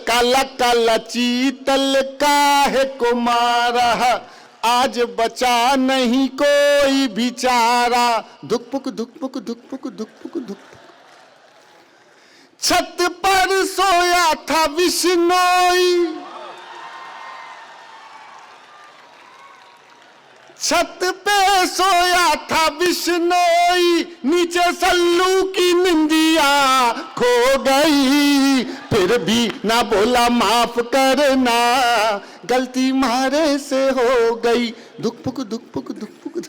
काला काला चीतल काहे को मारा, आज बचा नहीं कोई बेचारा। धुकपुक धुकपुक धुकपुक धुकपुक धुकपुक। छत पर सोया था विश्नोई, छत पे सोया था विश्नोई, नीचे सल्लू की निंदिया खो गई। फिर भी ना बोला माफ करना, गलती मारे से हो गई। दुखपुक दुखपुक दुखपुक।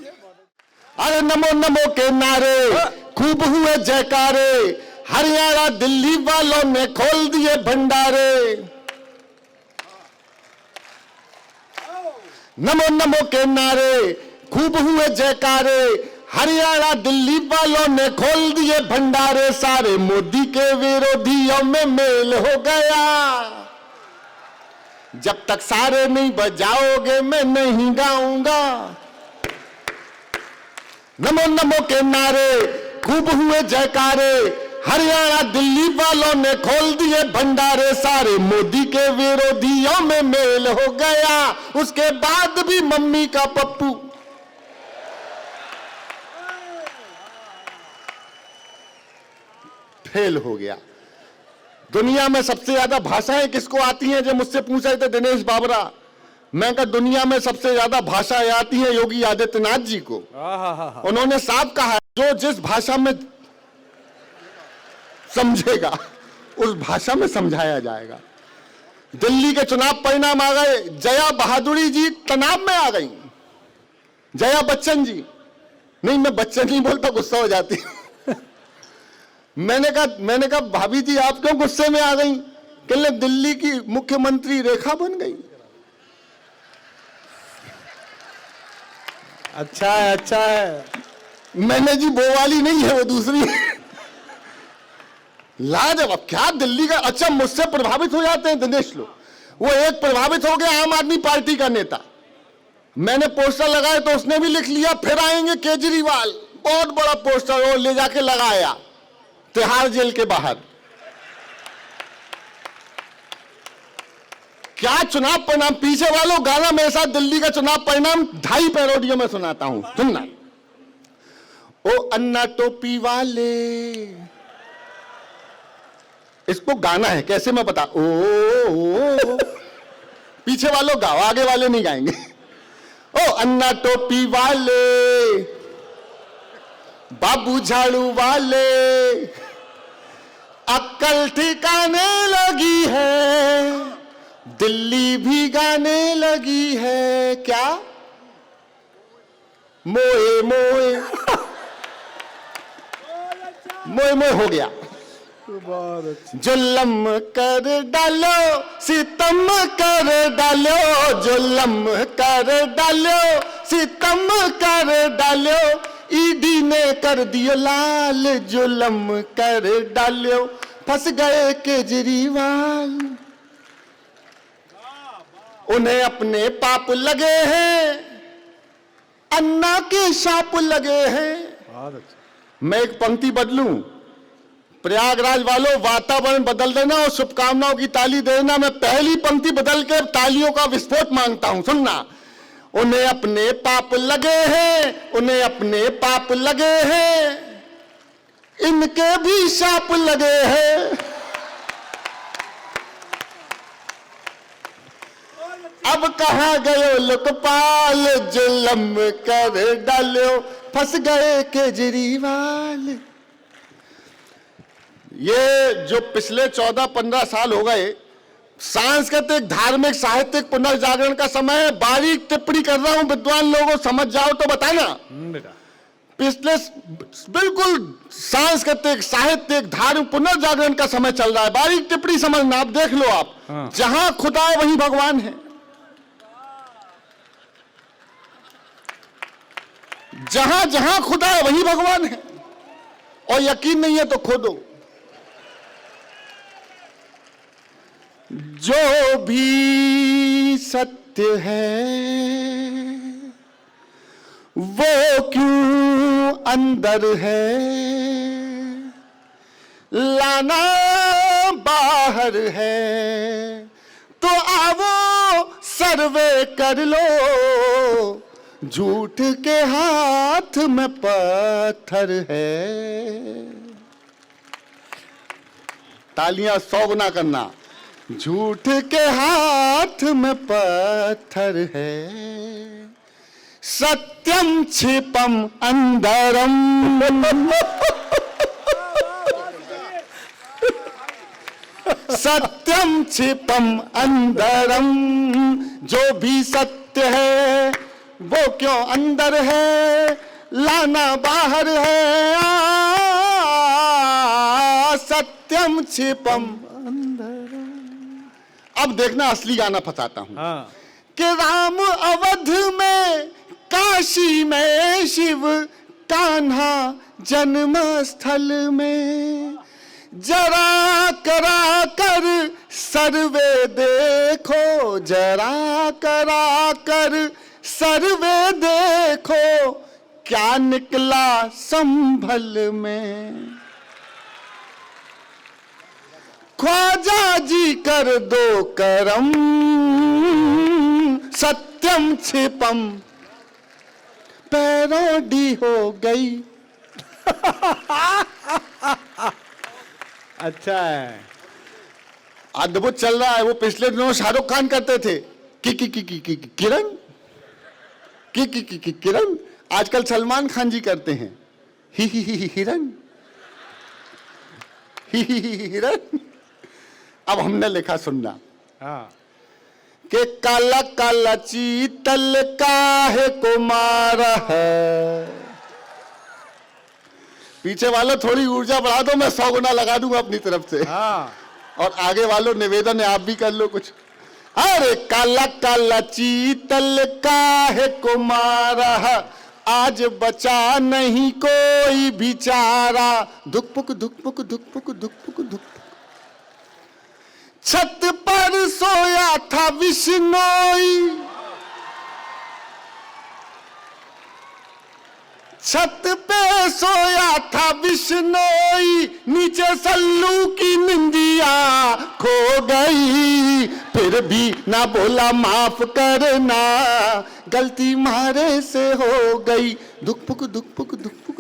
अरे नमो नमो के नारे खूब हुए जयकारे, हरियाणा दिल्ली वालों ने खोल दिए भंडारे। नमो नमो के नारे खूब हुए जयकारे, हरियाणा दिल्ली वालों ने खोल दिए भंडारे। सारे मोदी के विरोधियों में मेल हो गया, जब तक सारे नहीं बजाओगे मैं नहीं गाऊंगा। नमो नमो के नारे खूब हुए जयकारे, हरियाणा दिल्ली वालों ने खोल दिए भंडारे। सारे मोदी के विरोधियों में मेल हो गया, उसके बाद भी मम्मी का पप्पू। फेल हो गया। दुनिया में सबसे ज्यादा भाषाएं किसको आती हैं? जब मुझसे पूछा था दिनेश बाबरा, मैं कहा दुनिया में सबसे ज्यादा भाषाएं आती हैं योगी आदित्यनाथ जी को। उन्होंने साफ कहा जो जिस भाषा में समझेगा उस भाषा में समझाया जाएगा। दिल्ली के चुनाव परिणाम आ गए, जया बहादुरी जी तनाव में आ गई। जया बच्चन जी, नहीं मैं बच्चन नहीं बोलता, गुस्सा हो जाती मैंने कहा भाभी जी आप क्यों गुस्से में आ गई? कहले दिल्ली की मुख्यमंत्री रेखा बन गई। अच्छा है अच्छा है। मैंने जी वो वाली नहीं है, वो दूसरी लाजवाब। क्या दिल्ली का? अच्छा मुझसे प्रभावित हो जाते हैं दिनेश लोग। वो एक प्रभावित हो गया आम आदमी पार्टी का नेता, मैंने पोस्टर लगाए तो उसने भी लिख लिया फिर आएंगे केजरीवाल। बहुत बड़ा पोस्टर और ले जाके लगाया तिहाड़ जेल के बाहर। क्या चुनाव परिणाम? पीछे वालों गाना मेरे साथ दिल्ली का चुनाव परिणाम 2.5 पैरोडियो में सुनाता हूं, सुनना। ओ अन्ना टोपी वाले, इसको गाना है, कैसे मैं बता। ओ पीछे वालों गाओ, आगे वाले नहीं गाएंगे। ओ अन्ना टोपी वाले, बाबू झाड़ू वाले, अक्कल ठिकाने लगी है, दिल्ली भी गाने लगी है। क्या? मोए मोए मोए मोए हो गया। जुल्म कर डालो, सितम कर डालो, जुल्म कर डालो, सितम कर डालो, ईडी ने कर दियो लाल, जुल्म कर डालो, फंस गए केजरीवाल। उन्हें अपने पाप लगे हैं, अन्ना के शाप लगे हैं। मैं एक पंक्ति बदलूं, प्रयागराज वालों वातावरण बदल देना और शुभकामनाओं की ताली देना। मैं पहली पंक्ति बदल के तालियों का विस्फोट मांगता हूं, सुनना। उन्हें अपने पाप लगे हैं, उन्हें अपने पाप लगे हैं, इनके भी शाप लगे हैं। अब कहां गए लोकपाल, जुल्म कर डालो, फंस गए केजरीवाल। ये जो पिछले 14-15 साल हो गए, सांस्कृतिक धार्मिक साहित्यिक पुनर्जागरण का समय है। बारीक टिप्पणी कर रहा हूं, विद्वान लोगों समझ जाओ तो बताना। पिछले बिल्कुल सांस्कृतिक साहित्यिक धार्मिक पुनर्जागरण का समय चल रहा है। बारीक टिप्पणी समझना, आप देख लो आप। जहां खुदा है वहीं भगवान है, जहां जहां खुदा है वहीं भगवान है। और यकीन नहीं है तो खोदो। जो भी सत्य है वो क्यों अंदर है, लाना बाहर है, तो आओ सर्वे कर लो, झूठ के हाथ में पत्थर है। तालियां 100 गुना करना। झूठ के हाथ में पत्थर है, सत्यम क्षिपम अंधरम, सत्यम क्षिपम अंधरम। जो भी सत्य है वो क्यों अंदर है, लाना बाहर है। सत्यम क्षिपम अंधरम। अब देखना असली गाना फंसाता हूं। कि राम अवध में, काशी में शिव, कान्हा जन्म स्थल में, जरा करा कर सर्वे देखो, जरा करा कर सर्वे देखो, क्या निकला संभल में। ख्वाजा जी कर दो करम, सत्यम क्षिपम। पैरोडी हो गई। अच्छा है, अद्भुत चल रहा है। वो पिछले दिनों शाहरुख खान करते थे कि किरण, कि किरण। आजकल सलमान खान जी करते हैं ही हिरन, ही हिरन। अब हमने लिखा सुनना। के काला काला चीतल काहे को मारा है। पीछे वालों थोड़ी ऊर्जा बढ़ा दो, मैं 100 गुना लगा दूंगा अपनी तरफ से। और आगे वालों निवेदन है, आप भी कर लो कुछ। अरे काला काला चीतल काहे को मारा, आज बचा नहीं कोई बिचारा। दुखपुक दुखपुक दुखपुक दुखपुक दुख। छत पर सोया था विश्नोई, छत पे सोया था विश्नोई, नीचे सल्लू की निंदिया खो गई। फिर भी ना बोला माफ करना, गलती मारे से हो गई। दुखपुक दुखपुक दुखपुक।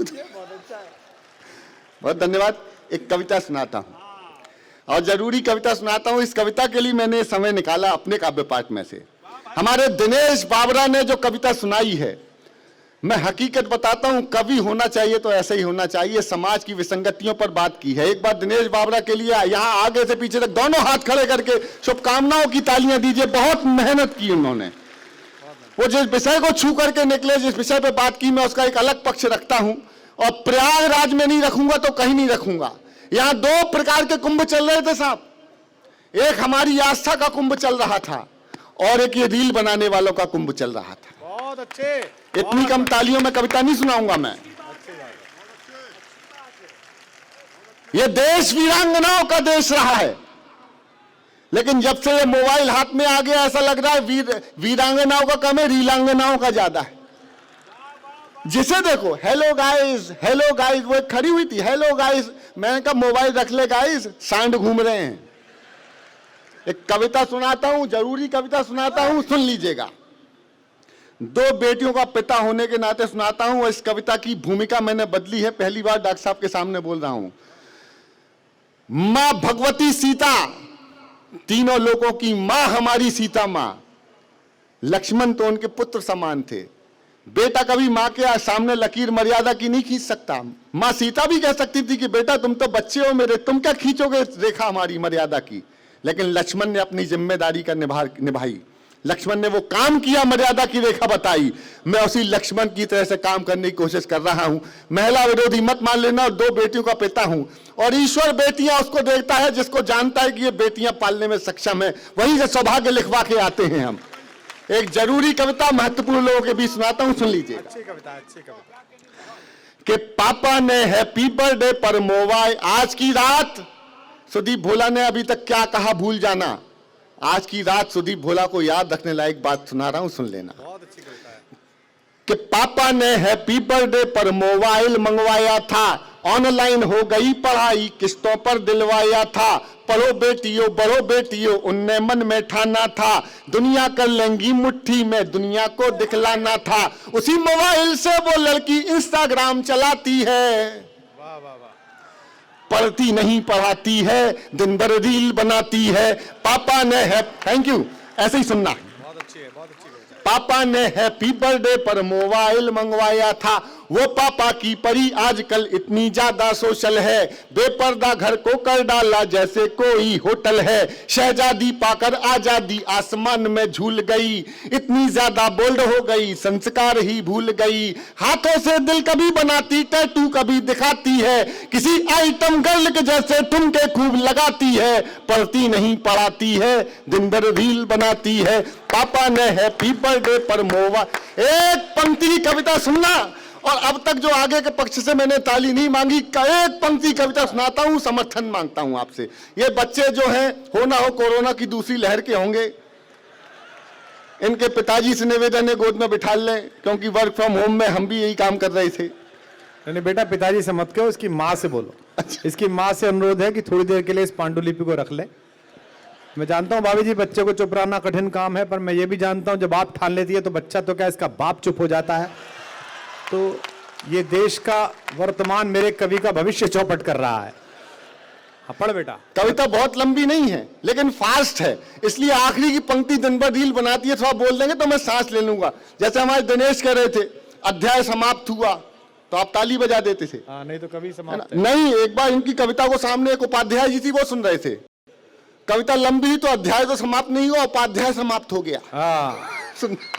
बहुत धन्यवाद। एक कविता सुनाता हूं, और जरूरी कविता सुनाता हूं। इस कविता के लिए मैंने समय निकाला अपने काव्य पाठ में से। हमारे दिनेश बाबरा ने जो कविता सुनाई है, मैं हकीकत बताता हूं, कवि होना चाहिए तो ऐसे ही होना चाहिए। समाज की विसंगतियों पर बात की है। एक बार दिनेश बाबरा के लिए यहां आगे से पीछे तक दोनों हाथ खड़े करके शुभकामनाओं की तालियां दीजिए। बहुत मेहनत की उन्होंने। वो जिस विषय को छू करके निकले, जिस विषय पे बात की, मैं उसका एक अलग पक्ष रखता हूं। और प्रयागराज में नहीं रखूंगा तो कहीं नहीं रखूंगा। यहां 2 प्रकार के कुंभ चल रहे थे साहब। एक हमारी आस्था का कुंभ चल रहा था, और एक ये रील बनाने वालों का कुंभ चल रहा था। बहुत अच्छे। इतनी कम तालियों में कविता नहीं सुनाऊंगा मैं। ये देश वीरांगनाओं का देश रहा है, लेकिन जब से ये मोबाइल हाथ में आ गया, ऐसा लग रहा है वीरांगनाओं का कम है, रीलांगनाओं का ज्यादा है। जिसे देखो हेलो गाइस, वो खड़ी हुई थी, हेलो गाइस। मैंने कहा मोबाइल रख ले गाइस, सांड घूम रहे हैं। एक कविता सुनाता हूं, जरूरी कविता सुनाता हूं, सुन लीजिएगा। 2 बेटियों का पिता होने के नाते सुनाता हूं। इस कविता की भूमिका मैंने बदली है, पहली बार डॉक्टर साहब के सामने बोल रहा हूं। मां भगवती सीता, तीनों लोगों की मां हमारी सीता मां। लक्ष्मण तो उनके पुत्र समान थे। बेटा कभी मां के सामने लकीर मर्यादा की नहीं खींच सकता। मां सीता भी कह सकती थी कि बेटा तुम तो बच्चे हो मेरे, तुम क्या खींचोगे रेखा हमारी मर्यादा की। लेकिन लक्ष्मण ने अपनी जिम्मेदारी का निभाई। लक्ष्मण ने वो काम किया, मर्यादा की रेखा बताई। मैं उसी लक्ष्मण की तरह से काम करने की कोशिश कर रहा हूं। महिला विरोधी मत मान लेना। 2 बेटियों का पिता हूं, और ईश्वर बेटियां उसको देखता है जिसको जानता है कि ये बेटियां पालने में सक्षम है। वहीं से सौभाग्य लिखवा के आते हैं हम। एक जरूरी कविता महत्वपूर्ण लोगों के बीच सुनाता हूं, सुन लीजिए। अच्छी कविता, अच्छी कविता। कि पापा ने हैप्पी बर्थडे पर मोबाइल, आज की रात सुदीप भोला ने अभी तक क्या कहा भूल जाना। आज की रात सुदीप भोला को याद रखने लायक बात सुना रहा हूं, सुन लेना। बहुत अच्छी कविता है। कि पापा ने हैप्पी बर्थडे पर मोबाइल मंगवाया था, ऑनलाइन हो गई पढ़ाई, किस्तों पर दिलवाया था, पढ़ो बेटियों बड़ो बेटियों उनने मन में ठाना था, दुनिया कर लेंगी मुट्ठी में दुनिया को दिखलाना था। उसी मोबाइल से वो लड़की इंस्टाग्राम चलाती है, वाह वाह वाह, पढ़ती नहीं पढ़ाती है, दिन भर रील बनाती है। पापा ने है, थैंक यू, ऐसे ही सुनना। बहुत अच्छी है, बहुत अच्छी है। पापा ने हैप्पी बर्थडे पर मोबाइल मंगवाया था, वो पापा की परी आजकल इतनी ज्यादा सोशल है, बेपर्दा घर को कर डाला जैसे कोई होटल है, शहजादी पाकर आजादी आसमान में झूल गई, इतनी ज्यादा बोल्ड हो गई संस्कार ही भूल गई, हाथों से दिल कभी बनाती टैटू कभी दिखाती है, किसी आइटम गर्ल के जैसे ठुमके खूब लगाती है, पढ़ती नहीं पढ़ाती है, दिन भर रील बनाती है। पापा ने हैप्पी बर्थडे पर मोबाइल, एक पंक्ति की कविता सुनना, और अब तक जो आगे के पक्ष से मैंने ताली नहीं मांगी, एक पंक्ति कविता सुनाता हूं, समर्थन मांगता हूं आपसे। ये बच्चे जो हैं, हो ना हो कोरोना की दूसरी लहर के होंगे, इनके पिताजी से निवेदन है गोद में बिठा लें, क्योंकि वर्क फ्रॉम होम में हम भी यही काम कर रहे थे। नहीं बेटा, पिताजी से मत कहो, इसकी माँ से बोलो। अच्छा। इसकी माँ से अनुरोध है कि थोड़ी देर के लिए इस पांडुलिपि को रख ले। मैं जानता हूँ भाभी जी, बच्चे को चुप रहना कठिन काम है, पर मैं ये भी जानता हूँ जब आप ठान लेती है तो बच्चा तो क्या इसका बाप चुप हो जाता है। तो ये देश का वर्तमान मेरे कवि का भविष्य चौपट कर रहा है। हाँ, पढ़ बेटा। कविता बहुत लंबी नहीं है लेकिन फास्ट है, इसलिए आखिरी की पंक्ति दिन भर रील बनाती है, थोड़ा बोल देंगे तो मैं सांस ले लूंगा। जैसे हमारे दिनेश कह रहे थे, अध्याय समाप्त हुआ तो आप ताली बजा देते थे। हाँ, नहीं तो कवि समाप्त नहीं, एक बार इनकी कविता को सामने एक उपाध्याय जी थी, वो सुन रहे थे, कविता लंबी तो अध्याय तो समाप्त नहीं हुआ, उपाध्याय समाप्त हो गया। हाँ,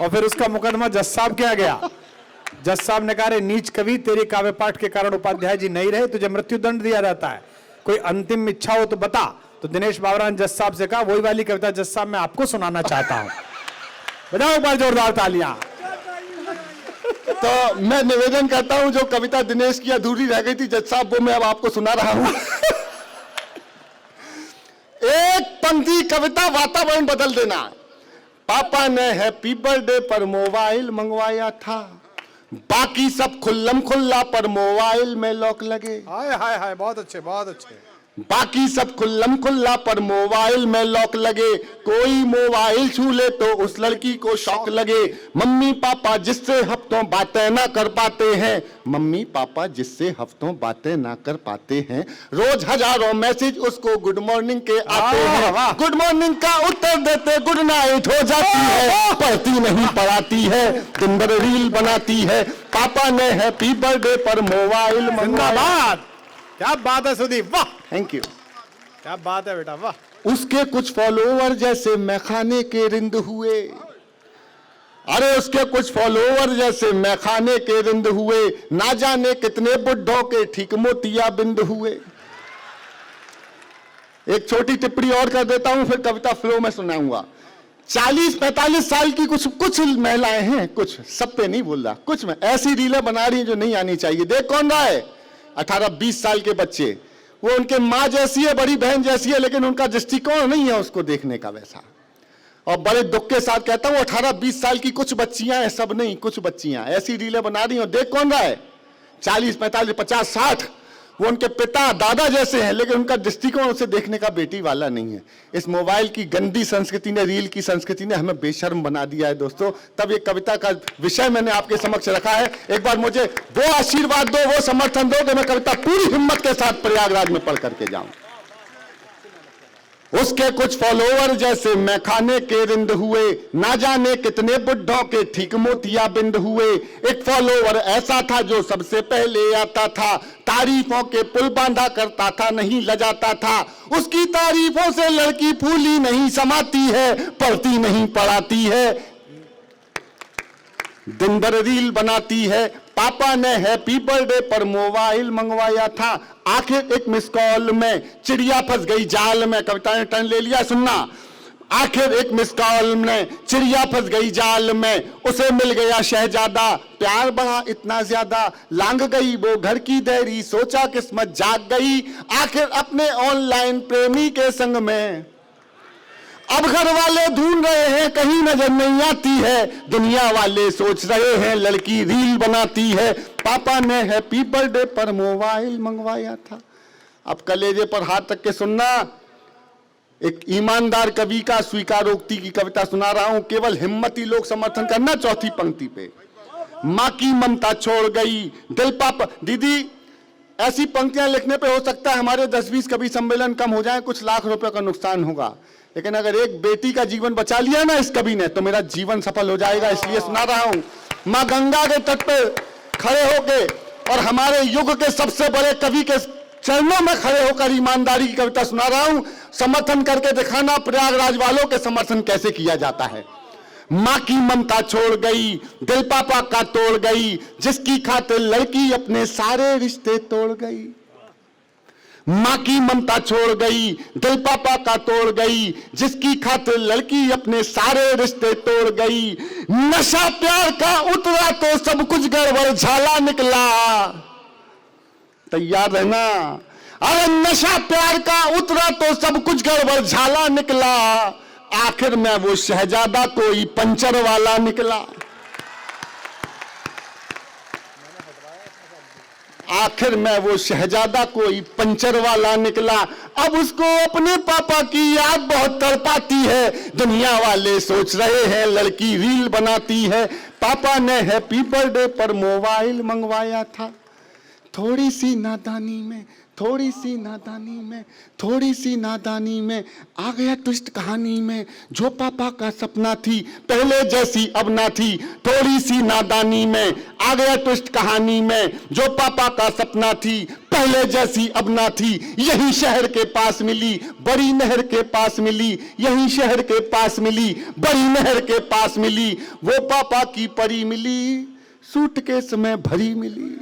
और फिर उसका मुकदमा जज साहब क्या गया। जज साहब ने कहा, रे नीच कवि, तेरे काव्य पाठ के कारण उपाध्याय जी नहीं रहे, तुझे मृत्यु दंड दिया जाता है, कोई अंतिम इच्छा हो तो बता। तो दिनेश बाबरा ने जज साहब से कहा, वही वाली कविता जज साहब मैं आपको सुनाना चाहता हूं। बजाओ एक बार जोरदार तालियां। तो मैं निवेदन करता हूं, जो कविता दिनेश की अधूरी रह गई थी जज साहब, वो मैं अब आपको सुना रहा हूं। एक पंक्ति कविता वातावरण बदल देना। पापा ने हैप्पी बर्थडे पर मोबाइल मंगवाया था, बाकी सब खुल्लम खुल्ला पर मोबाइल में लॉक लगे। हाय हाय हाय, बहुत अच्छे बहुत अच्छे। बाकी सब खुल्लम खुल्ला पर मोबाइल में लॉक लगे, कोई मोबाइल छू ले तो उस लड़की को शौक लगे। मम्मी पापा जिससे हफ्तों बातें ना कर पाते हैं, मम्मी पापा जिससे हफ्तों बातें ना कर पाते हैं, रोज हजारों मैसेज उसको गुड मॉर्निंग के आते हैं, गुड मॉर्निंग का उत्तर देते गुड नाइट हो जाती है, पढ़ती नहीं पढ़ाती है, दिन भर रील बनाती है। पापा ने हैप्पी बर्थडे पर मोबाइल मंगवाया। क्या बात है सुदीप, वाह, थैंक यू। क्या बात है बेटा, वाह। उसके कुछ फॉलोवर जैसे मैखाने के रिंद हुए, अरे उसके कुछ फॉलोवर जैसे मैखाने के रिंद हुए, ना जाने कितने बुड्ढों के ठीक मोतिया बिंद हुए। एक छोटी टिप्पणी और कर देता हूं, फिर कविता फ्लो में सुनाऊंगा। 40-45 साल की कुछ महिलाएं हैं, कुछ सब पे नहीं बोल रहा, कुछ में ऐसी रीलें बना रही हैं जो नहीं आनी चाहिए। देख कौन रहा है? 18-20 साल के बच्चे, वो उनके माँ जैसी है, बड़ी बहन जैसी है, लेकिन उनका दृष्टिकोण नहीं है उसको देखने का वैसा। और बड़े दुख के साथ कहता हूँ, 18-20 साल की कुछ बच्चियां हैं, सब नहीं, कुछ बच्चियां ऐसी रीलें बना रही हैं। देख कौन रहा है? 40-45-50-60, वो उनके पिता दादा जैसे हैं, लेकिन उनका दृष्टिकोण उसे देखने का बेटी वाला नहीं है। इस मोबाइल की गंदी संस्कृति ने, रील की संस्कृति ने हमें बेशर्म बना दिया है दोस्तों। तब ये कविता का विषय मैंने आपके समक्ष रखा है। एक बार मुझे वो आशीर्वाद दो, वो समर्थन दो कि मैं कविता पूरी हिम्मत के साथ प्रयागराज में पढ़ करके जाऊं। उसके कुछ फॉलोवर जैसे मैखाने के रिंद हुए, ना जाने कितने बुड्ढों के ठीक मोतिया बिंद हुए। एक फॉलोवर ऐसा था जो सबसे पहले आता था, तारीफों के पुल बांधा करता था, नहीं लजाता था। उसकी तारीफों से लड़की फूली नहीं समाती है, पढ़ती नहीं पढ़ाती है, दिन भर रील बनाती है। पापा ने हैप्पी बर्थडे पर मोबाइल मंगवाया था, आखिर एक मिस कॉल में चिड़िया फंस गई जाल में। कविता ने टर्न ले लिया, सुनना। आखिर एक मिस कॉल में चिड़िया फंस गई जाल में, उसे मिल गया शहजादा, प्यार बढ़ा इतना ज्यादा, लांग गई वो घर की देरी, सोचा किस्मत जाग गई। आखिर अपने ऑनलाइन प्रेमी के संग में, अब घर वाले ढूंढ रहे हैं कहीं नजर नहीं आती है, दुनिया वाले सोच रहे हैं लड़की रील बनाती है। पापा ने हैप्पी बर्थडे पर मोबाइल मंगवाया था। अब कलेजे पर हाथ रख के सुनना, एक ईमानदार कवि का स्वीकारोक्ति की कविता सुना रहा हूं, केवल हिम्मती लोग समर्थन करना। चौथी पंक्ति पे, माँ की ममता छोड़ गई दिल पापा। दीदी, ऐसी पंक्तियां लिखने पे हो सकता है हमारे 10-20 कवि सम्मेलन कम हो जाए, कुछ लाख रुपए का नुकसान होगा, लेकिन अगर एक बेटी का जीवन बचा लिया ना इस कवि ने, तो मेरा जीवन सफल हो जाएगा। इसलिए सुना रहा हूं, माँ गंगा के तट पे खड़े होके और हमारे युग के सबसे बड़े कवि के चरणों में खड़े होकर ईमानदारी की कविता सुना रहा हूं। समर्थन करके दिखाना प्रयागराज वालों के समर्थन कैसे किया जाता है। माँ की ममता छोड़ गई दिल पापा का तोड़ गई, जिसकी खातिर लड़की अपने सारे रिश्ते तोड़ गई। माँ की ममता छोड़ गई दिल पापा का तोड़ गई, जिसकी खातिर लड़की अपने सारे रिश्ते तोड़ गई। नशा प्यार का उतरा तो सब कुछ गड़बड़ झाला निकला। तैयार रहना। अरे नशा प्यार का उतरा तो सब कुछ गड़बड़ झाला निकला, आखिर में वो शहजादा कोई पंचर वाला निकला। आखिर में वो शहजादा कोई पंचर वाला निकला। अब उसको अपने पापा की याद बहुत तड़पाती है, दुनिया वाले सोच रहे हैं लड़की रील बनाती है। पापा ने हैप्पी बर्थडे पर मोबाइल मंगवाया था। थोड़ी सी नादानी में, थोड़ी सी नादानी में, थोड़ी सी नादानी में आ गया ट्विस्ट कहानी में। जो पापा का सपना थी पहले जैसी अब ना थी, थोड़ी सी नादानी में आ गया ट्विस्ट कहानी में। जो पापा का सपना थी पहले जैसी अब ना थी, यही शहर के पास मिली बड़ी नहर के पास मिली, यही शहर के पास मिली बड़ी नहर के पास मिली। वो पापा की परी मिली, सूटकेस में भरी मिली।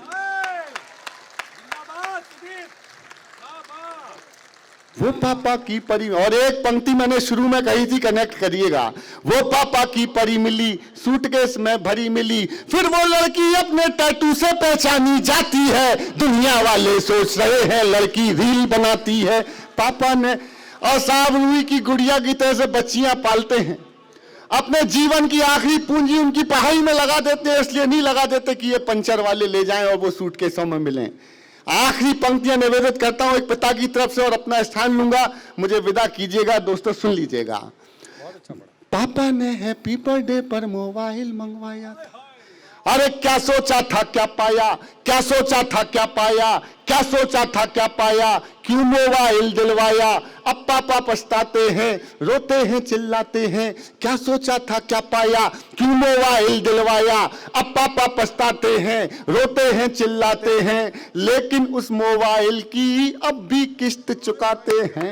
वो पापा की परी, और एक पंक्ति मैंने शुरू में कही थी, कनेक्ट करिएगा। वो पापा की परी मिली, सूटकेस में भरी मिली। फिर वो लड़की अपने टैटू से पहचानी जाती है, दुनिया वाले सोच रहे हैं लड़की रील बनाती है। पापा ने, और साहब रूई की गुड़िया की तरह से बच्चियां पालते हैं, अपने जीवन की आखिरी पूंजी उनकी पढ़ाई में लगा देते हैं, इसलिए नहीं लगा देते कि ये पंचर वाले ले जाएं और वो सूटकेसों में मिलें। आखिरी पंक्तियां निवेदित करता हूं एक पिता की तरफ से और अपना स्थान लूंगा, मुझे विदा कीजिएगा। दोस्तों सुन लीजिएगा। पापा ने हैप्पी बर्थडे पर मोबाइल मंगवाया था। अरे क्या सोचा था क्या पाया, क्या सोचा था क्या पाया, क्या सोचा था क्या पाया, क्यों मोबाइल दिलवाया। अब पापा पछताते हैं, रोते हैं चिल्लाते हैं, क्या सोचा था क्या पाया, क्यों मोबाइल दिलवाया। अब पापा पछताते हैं, रोते हैं चिल्लाते हैं, लेकिन उस मोबाइल की अब भी किस्त चुकाते हैं।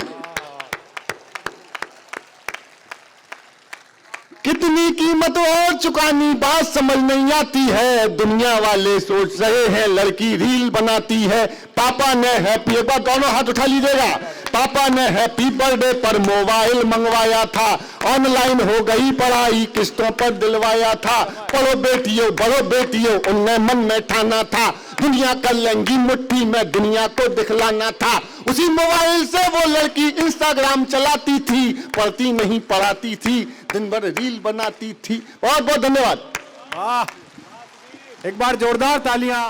कितनी कीमत और चुकानी बात समझ नहीं आती है, दुनिया वाले सोच रहे हैं लड़की रील बनाती है। पापा ने हैप्पी, एक बार दोनों हाथ उठा लीजिएगा। पापा ने हैप्पी बर्थडे पर मोबाइल मंगवाया था, ऑनलाइन हो गई पढ़ाई किस्तों पर दिलवाया था। पढ़ो बेटियों बड़ो बेटियों उनने मन में ठाना था, दुनिया कर लेंगी मुट्ठी में दुनिया को दिखलाना था। उसी मोबाइल से वो लड़की इंस्टाग्राम चलाती थी, पढ़ती नहीं पढ़ाती थी, दिन भर रील बनाती थी। बहुत बहुत धन्यवाद। एक बार जोरदार तालियां